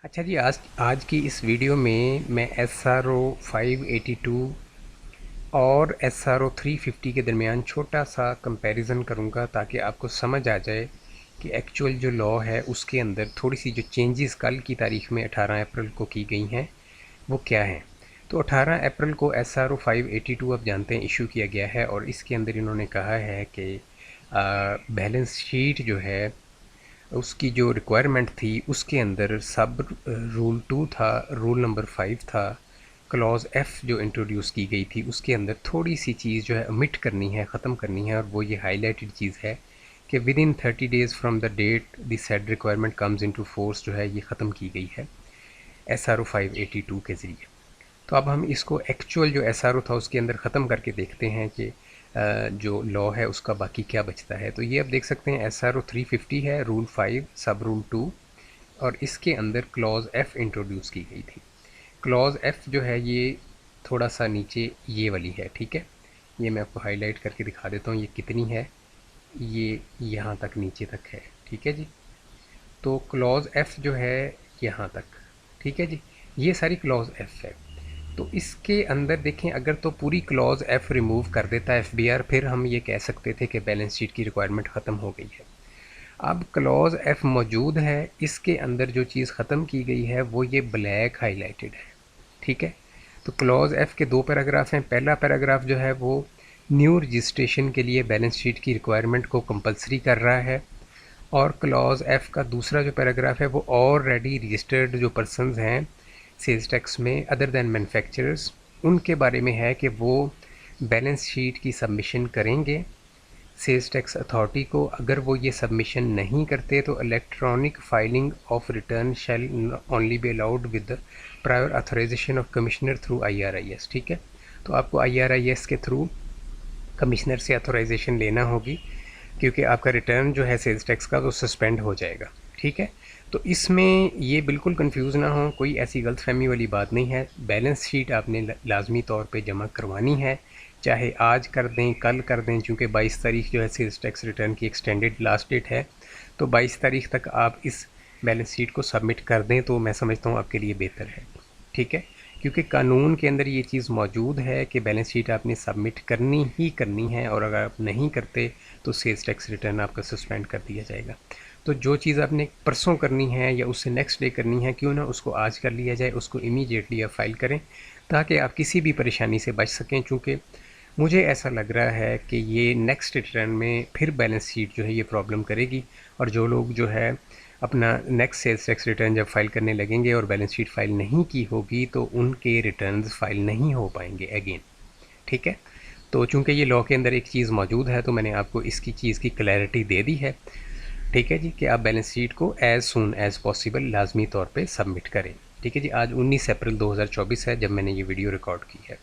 अच्छा जी, आज आज की इस वीडियो में मैं SRO 582 और SRO 350 के दरमियान छोटा सा कंपैरिजन करूंगा ताकि आपको समझ आ जाए कि एक्चुअल जो लॉ है उसके अंदर थोड़ी सी जो चेंजेस कल की तारीख में 18 अप्रैल को की गई हैं वो क्या हैं। तो 18 अप्रैल को SRO 582 आप जानते हैं इशू किया गया है और इसके अंदर इन्होंने कहा है कि बैलेंस शीट जो है उसकी जो रिक्वायरमेंट थी उसके अंदर सब रूल 2 था, रूल नंबर 5 था, क्लॉज एफ जो इंट्रोड्यूस की गई थी उसके अंदर थोड़ी सी चीज़ जो है ओमिट करनी है, ख़त्म करनी है और वो ये हाईलाइटेड चीज़ है कि within 30 days from the date the said requirement comes into force जो है ये ख़त्म की गई है SRO 582 के ज़रिए। तो अब हम इसको एक्चुअल जो SRO था उसके अंदर ख़त्म करके देखते हैं कि जो लॉ है उसका बाकी क्या बचता है। तो ये आप देख सकते हैं SRO 350 है, रूल 5 सब रूल 2 और इसके अंदर क्लॉज एफ़ इंट्रोड्यूस की गई थी। क्लॉज एफ़ जो है ये थोड़ा सा नीचे ये वाली है, ठीक है। ये मैं आपको हाईलाइट करके दिखा देता हूँ ये कितनी है, ये यहाँ तक नीचे तक है, ठीक है जी। तो क्लॉज एफ़ जो है यहाँ तक, ठीक है जी, ये सारी क्लॉज एफ़ है। तो इसके अंदर देखें अगर तो पूरी क्लॉज एफ़ रिमूव कर देता FBR फिर हम ये कह सकते थे कि बैलेंस शीट की रिक्वायरमेंट ख़त्म हो गई है। अब क्लॉज एफ़ मौजूद है, इसके अंदर जो चीज़ ख़त्म की गई है वो ये ब्लैक हाईलाइटेड है, ठीक है। तो क्लॉज एफ़ के दो पैराग्राफ हैं। पहला पैराग्राफ जो है वो न्यू रजिस्ट्रेशन के लिए बैलेंस शीट की रिक्वायरमेंट को कंपलसरी कर रहा है और क्लॉज एफ़ का दूसरा जो पैराग्राफ है वो ऑलरेडी रजिस्टर्ड जो पर्सनस हैं सेल्स टैक्स में अदर दैन मैन्युफैक्चरर्स उनके बारे में है कि वो बैलेंस शीट की सबमिशन करेंगे सेल्स टैक्स अथॉरिटी को। अगर वो ये सबमिशन नहीं करते तो electronic filing of return shall only be allowed with prior authorization of commissioner through IRIS, ठीक है। तो आपको IRIS के थ्रू कमिश्नर से अथोराइजेशन लेना होगी क्योंकि आपका रिटर्न जो है सेल्स टैक्स का वो सस्पेंड हो जाएगा, ठीक है। तो इसमें ये बिल्कुल कंफ्यूज ना हो, कोई ऐसी गलतफहमी वाली बात नहीं है। बैलेंस शीट आपने लाजमी तौर पे जमा करवानी है, चाहे आज कर दें कल कर दें, चूँकि 22 तारीख जो है सेल्स टैक्स रिटर्न की एक्सटेंडेड लास्ट डेट है। तो 22 तारीख तक आप इस बैलेंस शीट को सबमिट कर दें तो मैं समझता हूँ आपके लिए बेहतर है, ठीक है। क्योंकि कानून के अंदर ये चीज़ मौजूद है कि बैलेंस शीट आपने सबमिट करनी ही करनी है और अगर आप नहीं करते तो सेल्स टैक्स रिटर्न आपका सस्पेंड कर दिया जाएगा। तो जो चीज़ आपने परसों करनी है या उससे नेक्स्ट डे करनी है, क्यों ना उसको आज कर लिया जाए, उसको इमीडिएटली आप फाइल करें ताकि आप किसी भी परेशानी से बच सकें। चूँकि मुझे ऐसा लग रहा है कि ये नेक्स्ट रिटर्न में फिर बैलेंस शीट जो है ये प्रॉब्लम करेगी और जो लोग जो है अपना नेक्स्ट सेल्स टैक्स रिटर्न जब फाइल करने लगेंगे और बैलेंस शीट फाइल नहीं की होगी तो उनके रिटर्न्स फाइल नहीं हो पाएंगे अगेन, ठीक है। तो चूंकि ये लॉ के अंदर एक चीज़ मौजूद है तो मैंने आपको इसकी चीज़ की क्लैरिटी दे दी है, ठीक है जी, कि आप बैलेंस शीट को एज़ सून एज़ पॉसिबल लाजमी तौर पे सबमिट करें, ठीक है जी। आज 19 अप्रैल 2024 है जब मैंने ये वीडियो रिकॉर्ड की है।